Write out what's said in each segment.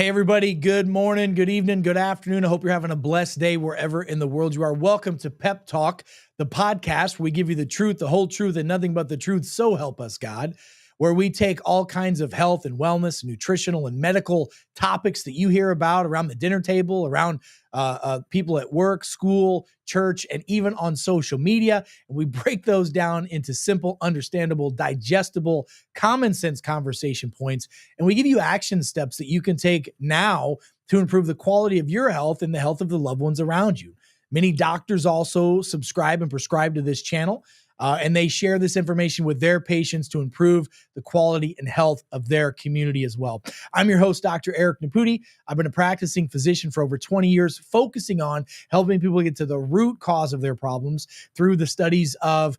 Hey, everybody. Good morning, good evening, good afternoon. I hope you're having a blessed day wherever in the world you are. Welcome to Pep Talk, the podcast where we give you the truth, the whole truth, and nothing but the truth. So help us, God, where we take all kinds of health and wellness, nutritional and medical topics that you hear about around the dinner table, around people at work, school, church, and even on social media. And we break those down into simple, understandable, digestible, common sense conversation points. And we give you action steps that you can take now to improve the quality of your health and the health of the loved ones around you. Many doctors also subscribe and prescribe to this channel, and they share this information with their patients to improve the quality and health of their community as well. I'm your host, Dr. Eric Naputi. I've been a practicing physician for over 20 years, focusing on helping people get to the root cause of their problems through the studies of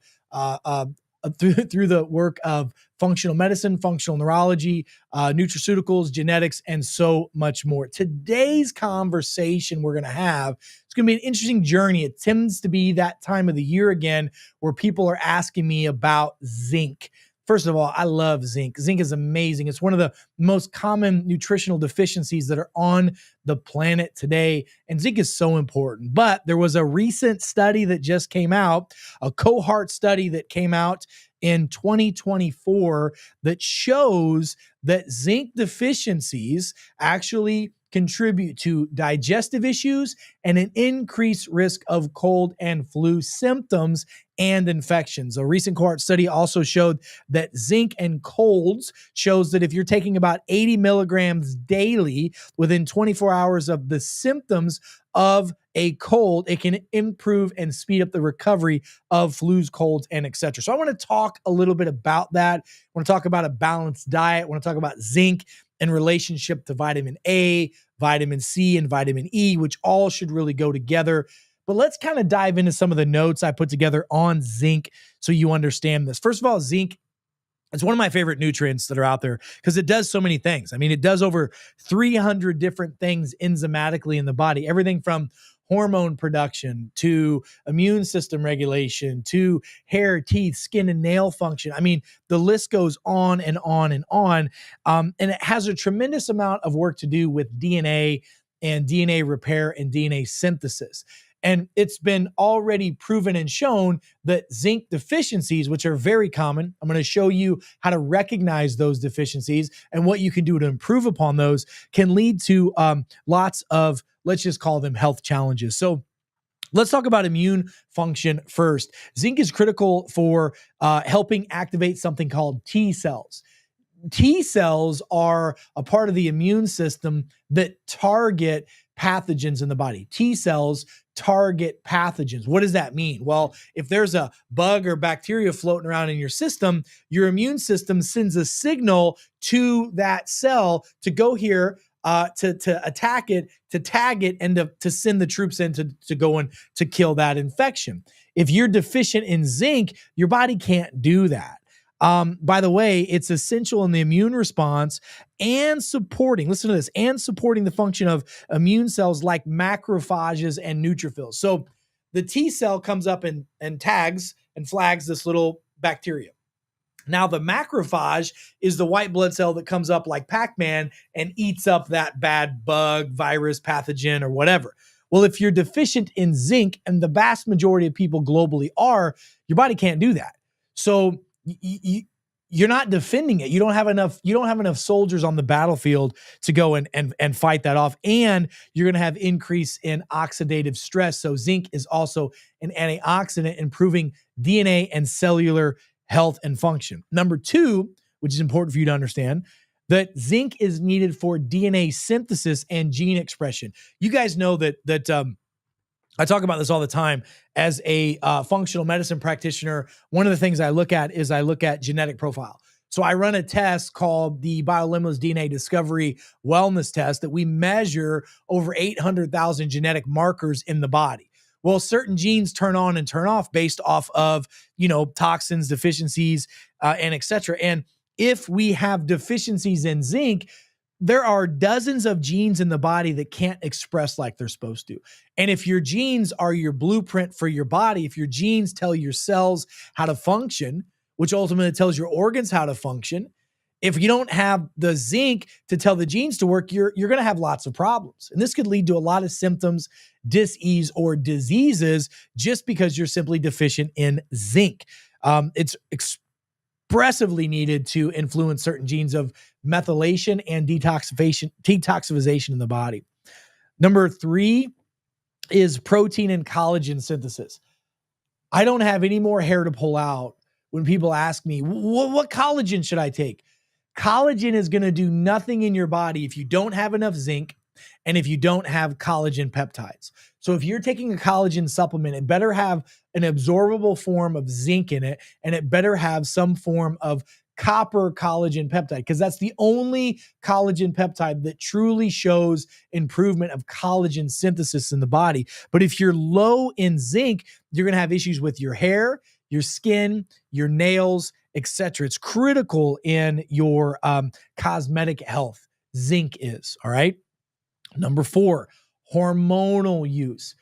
through the work of functional medicine, functional neurology, nutraceuticals, genetics, and so much more. Today's conversation we're going to have, it's going to be an interesting journey. It tends to be that time of the year again where people are asking me about zinc. First of all, I love zinc. Zinc is amazing. It's one of the most common nutritional deficiencies that are on the planet today. And zinc is so important. But there was a recent study that just came out, a cohort study that came out in 2024 that shows that zinc deficiencies actually contribute to digestive issues and an increased risk of cold and flu symptoms and infections. A recent cohort study also showed that zinc and colds shows that if you're taking about 80 milligrams daily within 24 hours of the symptoms of a cold, it can improve and speed up the recovery of flus, colds, and etc. So I want to talk a little bit about that. I want to talk about a balanced diet. I want to talk about zinc in relationship to vitamin A, vitamin C, and vitamin E, which all should really go together. But let's kind of dive into some of the notes I put together on zinc so you understand this. First of all, zinc, it's one of my favorite nutrients that are out there because it does so many things. I mean, it does over 300 different things enzymatically in the body, everything from hormone production to immune system regulation to hair, teeth, skin, and nail function. I mean, the list goes on and on and on. And it has a tremendous amount of work to do with DNA and DNA repair and DNA synthesis. And it's been already proven and shown that zinc deficiencies, which are very common, I'm going to show you how to recognize those deficiencies and what you can do to improve upon those, can lead to lots of, let's just call them health challenges. So let's talk about immune function first. Zinc is critical for helping activate something called T cells. T cells are a part of the immune system that target pathogens in the body. T cells target pathogens. What does that mean? Well, if there's a bug or bacteria floating around in your system, your immune system sends a signal to that cell to go here, to attack it, to tag it, and to send the troops in to go in to kill that infection. If you're deficient in zinc, your body can't do that. By the way, it's essential in the immune response and supporting, listen to this, and supporting the function of immune cells like macrophages and neutrophils. So the T cell comes up and tags and flags this little bacteria. Now, the macrophage is the white blood cell that comes up like Pac-Man and eats up that bad bug, virus, pathogen, or whatever. Well, if you're deficient in zinc, and the vast majority of people globally are, your body can't do that. So you're not defending it. You don't have enough soldiers on the battlefield to go and fight that off. And you're going to have increase in oxidative stress. So zinc is also an antioxidant, improving DNA and cellular health and function. Number two, which is important for you to understand, that zinc is needed for DNA synthesis and gene expression. You guys know that I talk about this all the time. As a functional medicine practitioner, one of the things I look at is genetic profile. So I run a test called the BioLimitless DNA Discovery Wellness Test that we measure over 800,000 genetic markers in the body. Well, certain genes turn on and turn off based off of, toxins, deficiencies, and et cetera. And if we have deficiencies in zinc, there are dozens of genes in the body that can't express like they're supposed to. And if your genes are your blueprint for your body, if your genes tell your cells how to function, which ultimately tells your organs how to function, If you don't have the zinc to tell the genes to work, you're going to have lots of problems. And this could lead to a lot of symptoms, dis-ease, or diseases just because you're simply deficient in zinc. It's expressively needed to influence certain genes of methylation and detoxification in the body. Number 3 is protein and collagen synthesis. I don't have any more hair to pull out when people ask me, what collagen should I take? Collagen is going to do nothing in your body if you don't have enough zinc and if you don't have collagen peptides. So if you're taking a collagen supplement, it better have an absorbable form of zinc in it, and it better have some form of copper collagen peptide, because that's the only collagen peptide that truly shows improvement of collagen synthesis in the body. But if you're low in zinc, you're going to have issues with your hair, your skin, your nails, etc. It's critical in your cosmetic health. Zinc is, all right? Number 4, hormonal use.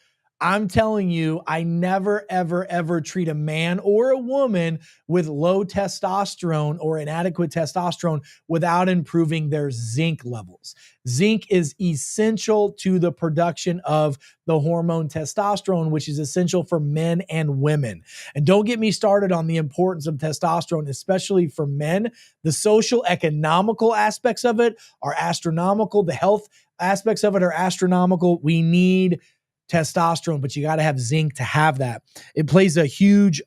I'm telling you, I never, ever, ever treat a man or a woman with low testosterone or inadequate testosterone without improving their zinc levels. Zinc is essential to the production of the hormone testosterone, which is essential for men and women. And don't get me started on the importance of testosterone, especially for men. The social, economical aspects of it are astronomical. The health aspects of it are astronomical. We need testosterone, but you got to have zinc to have that. It plays a huge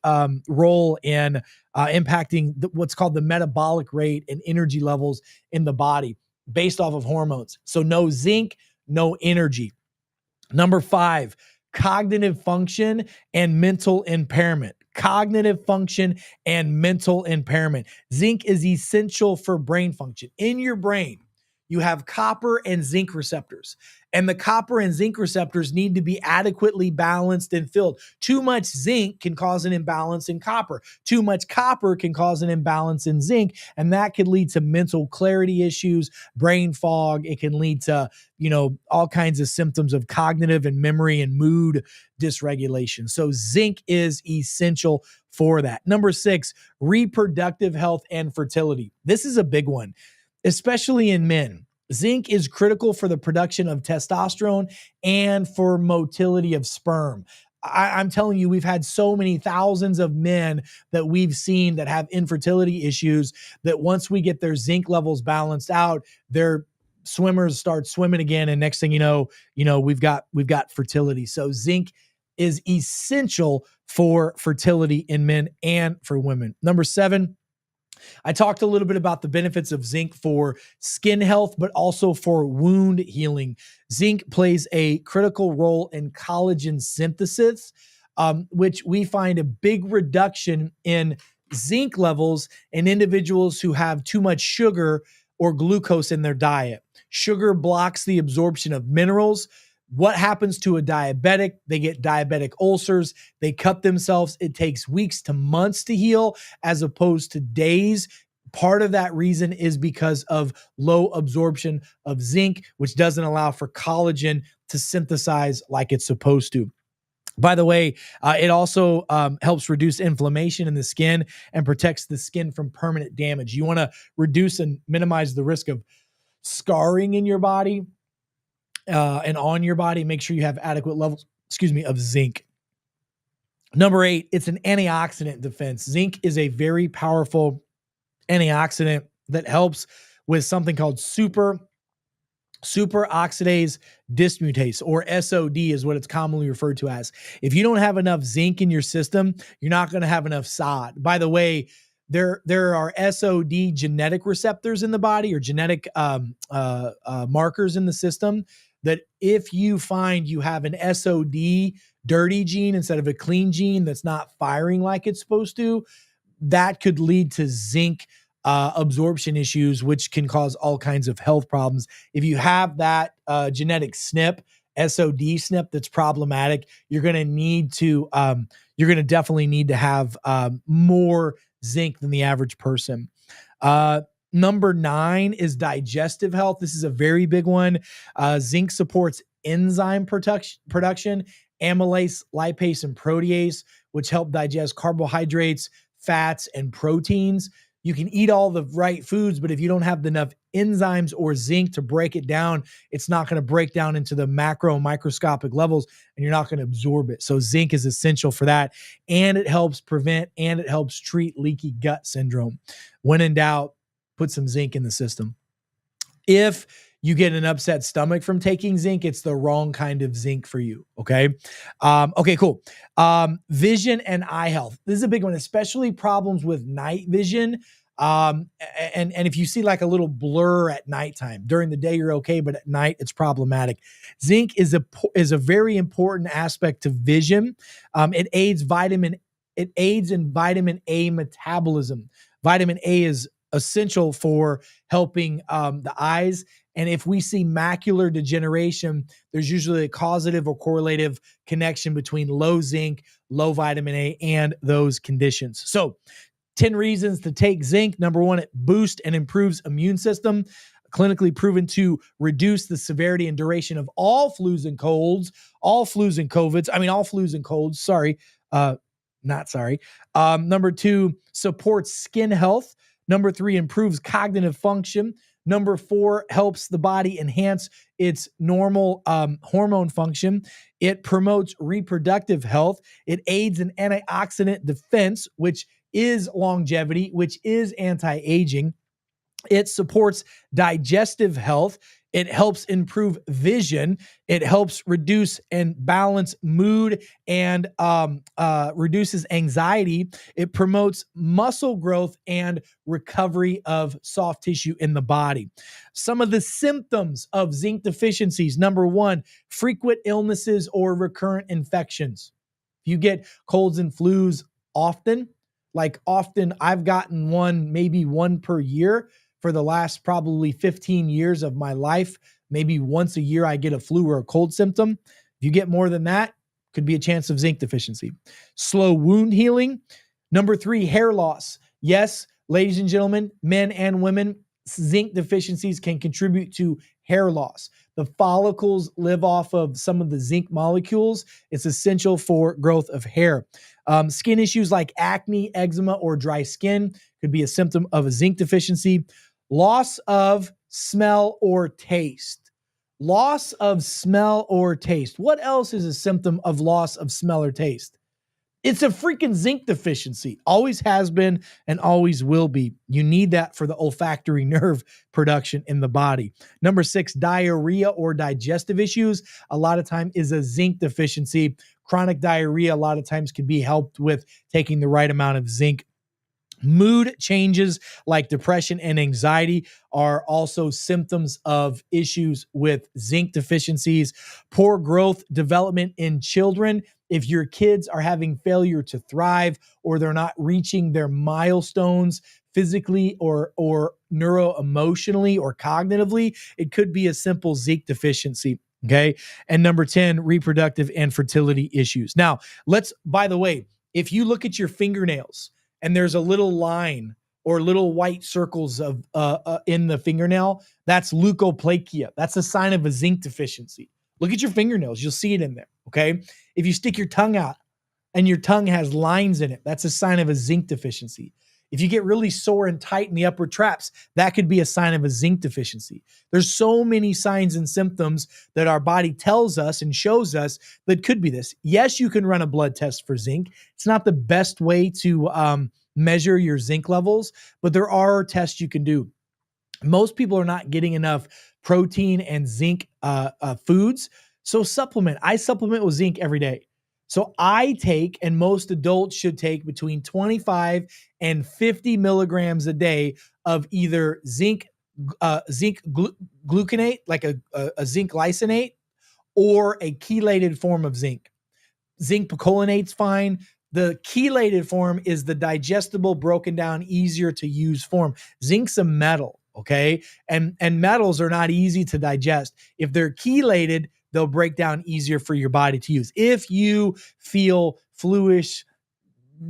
role in impacting what's called the metabolic rate and energy levels in the body based off of hormones. So no zinc, no energy. Number 5, cognitive function and mental impairment. Cognitive function and mental impairment. Zinc is essential for brain function. In your brain, you have copper and zinc receptors, and the copper and zinc receptors need to be adequately balanced and filled. Too much zinc can cause an imbalance in copper. Too much copper can cause an imbalance in zinc, and that could lead to mental clarity issues, brain fog. It can lead to, all kinds of symptoms of cognitive and memory and mood dysregulation. So zinc is essential for that. Number 6, reproductive health and fertility. This is a big one, especially in men. Zinc is critical for the production of testosterone and for motility of sperm. I'm telling you, we've had so many thousands of men that we've seen that have infertility issues that once we get their zinc levels balanced out, their swimmers start swimming again, and next thing you know, we've got fertility. So zinc is essential for fertility in men and for women. Number 7, I talked a little bit about the benefits of zinc for skin health, but also for wound healing. Zinc plays a critical role in collagen synthesis, which we find a big reduction in zinc levels in individuals who have too much sugar or glucose in their diet. Sugar blocks the absorption of minerals. What happens to a diabetic? They get diabetic ulcers. They cut themselves. It takes weeks to months to heal as opposed to days. Part of that reason is because of low absorption of zinc, which doesn't allow for collagen to synthesize like it's supposed to. By the way, it also helps reduce inflammation in the skin and protects the skin from permanent damage. You want to reduce and minimize the risk of scarring in your body and on your body. Make sure you have adequate levels, of zinc. Number 8, it's an antioxidant defense. Zinc is a very powerful antioxidant that helps with something called superoxidase dismutase, or SOD is what it's commonly referred to as. If you don't have enough zinc in your system, you're not going to have enough SOD. By the way, there are SOD genetic receptors in the body, or genetic markers in the system, that if you find you have an SOD dirty gene instead of a clean gene that's not firing like it's supposed to, that could lead to zinc absorption issues, which can cause all kinds of health problems. If you have that genetic SNP, SOD SNP, that's problematic, you're going to definitely need to have more zinc than the average person. Number 9 is digestive health. This is a very big one. Zinc supports enzyme production, amylase, lipase, and protease, which help digest carbohydrates, fats, and proteins. You can eat all the right foods, but if you don't have enough enzymes or zinc to break it down, it's not going to break down into the macro and microscopic levels, and you're not going to absorb it. So zinc is essential for that, and it helps prevent and it helps treat leaky gut syndrome. When in doubt, put some zinc in the system. If you get an upset stomach from taking zinc, it's the wrong kind of zinc for you. Okay. Okay, cool. Vision and eye health. This is a big one, especially problems with night vision. And if you see like a little blur at nighttime, during the day, you're okay, but at night it's problematic. Zinc is a very important aspect to vision. It aids in vitamin A metabolism. Vitamin A is essential for helping the eyes. And if we see macular degeneration, there's usually a causative or correlative connection between low zinc, low vitamin A, and those conditions. So 10 reasons to take zinc. Number one, it boosts and improves immune system. Clinically proven to reduce the severity and duration of all flus and colds, all flus and COVIDs. I mean, all flus and colds. Sorry. Not sorry. Number two, supports skin health. Number three, improves cognitive function. Number four, helps the body enhance its normal hormone function. It promotes reproductive health. It aids in antioxidant defense, which is longevity, which is anti-aging. It supports digestive health. It helps improve vision. It helps reduce and balance mood and reduces anxiety. It promotes muscle growth and recovery of soft tissue in the body. Some of the symptoms of zinc deficiencies. Number one, frequent illnesses or recurrent infections. If you get colds and flus often, I've gotten maybe one per year for the last probably 15 years of my life. Maybe once a year I get a flu or a cold symptom. If you get more than that, could be a chance of zinc deficiency. Slow wound healing. Number three, hair loss. Yes, ladies and gentlemen, men and women, zinc deficiencies can contribute to hair loss. The follicles live off of some of the zinc molecules. It's essential for growth of hair. Skin issues like acne, eczema, or dry skin could be a symptom of a zinc deficiency. Loss of smell or taste. Loss of smell or taste. What else is a symptom of loss of smell or taste? It's a freaking zinc deficiency. Always has been and always will be. You need that for the olfactory nerve production in the body. Number six, diarrhea or digestive issues. A lot of time is a zinc deficiency. Chronic diarrhea a lot of times can be helped with taking the right amount of zinc. Mood changes like depression and anxiety are also symptoms of issues with zinc deficiencies. Poor growth development in children. If your kids are having failure to thrive or they're not reaching their milestones physically or neuro-emotionally or cognitively, it could be a simple zinc deficiency. Okay. And number 10, reproductive and fertility issues. Now, by the way, if you look at your fingernails, and there's a little line or little white circles of in the fingernail, that's leukoplakia. That's a sign of a zinc deficiency. Look at your fingernails. You'll see it in there, okay? If you stick your tongue out and your tongue has lines in it, that's a sign of a zinc deficiency. If you get really sore and tight in the upper traps, that could be a sign of a zinc deficiency. There's so many signs and symptoms that our body tells us and shows us that could be this. Yes, you can run a blood test for zinc. It's not the best way to measure your zinc levels, but there are tests you can do. Most people are not getting enough protein and zinc foods, so supplement. I supplement with zinc every day. So I take, and most adults should take, between 25 and 50 milligrams a day of either zinc gluconate, like a zinc lysate, or a chelated form of zinc. Zinc picolinate's fine. The chelated form is the digestible, broken down, easier to use form. Zinc's a metal, okay? And metals are not easy to digest. If they're chelated, they'll break down easier for your body to use. If you feel fluish,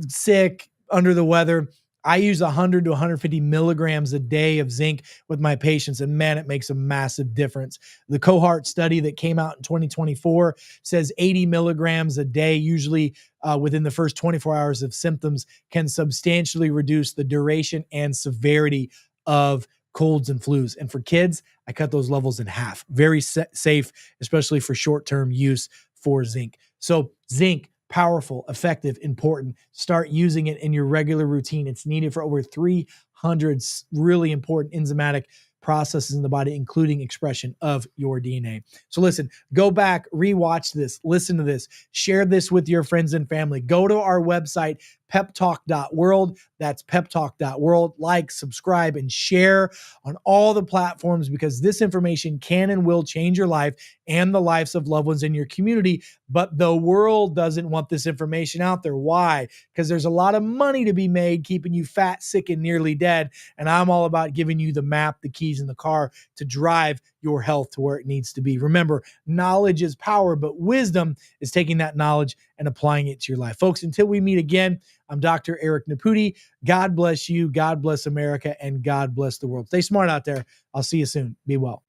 sick, under the weather, I use 100 to 150 milligrams a day of zinc with my patients, and man, it makes a massive difference. The cohort study that came out in 2024 says 80 milligrams a day, usually within the first 24 hours of symptoms, can substantially reduce the duration and severity of colds and flus. And for kids, I cut those levels in half. Very safe, especially for short-term use for zinc. So zinc, powerful, effective, important. Start using it in your regular routine. It's needed for over 300 really important enzymatic processes in the body, including expression of your DNA. So listen, go back, rewatch this, listen to this, share this with your friends and family. Go to our website, peptalk.world. That's peptalk.world. Like, subscribe, and share on all the platforms, because this information can and will change your life and the lives of loved ones in your community. But the world doesn't want this information out there. Why? Because there's a lot of money to be made keeping you fat, sick, and nearly dead. And I'm all about giving you the map, the keys in the car to drive your health to where it needs to be. Remember, knowledge is power, but wisdom is taking that knowledge and applying it to your life. Folks, until we meet again, I'm Dr. Eric Naputi. God bless you, God bless America, and God bless the world. Stay smart out there. I'll see you soon. Be well.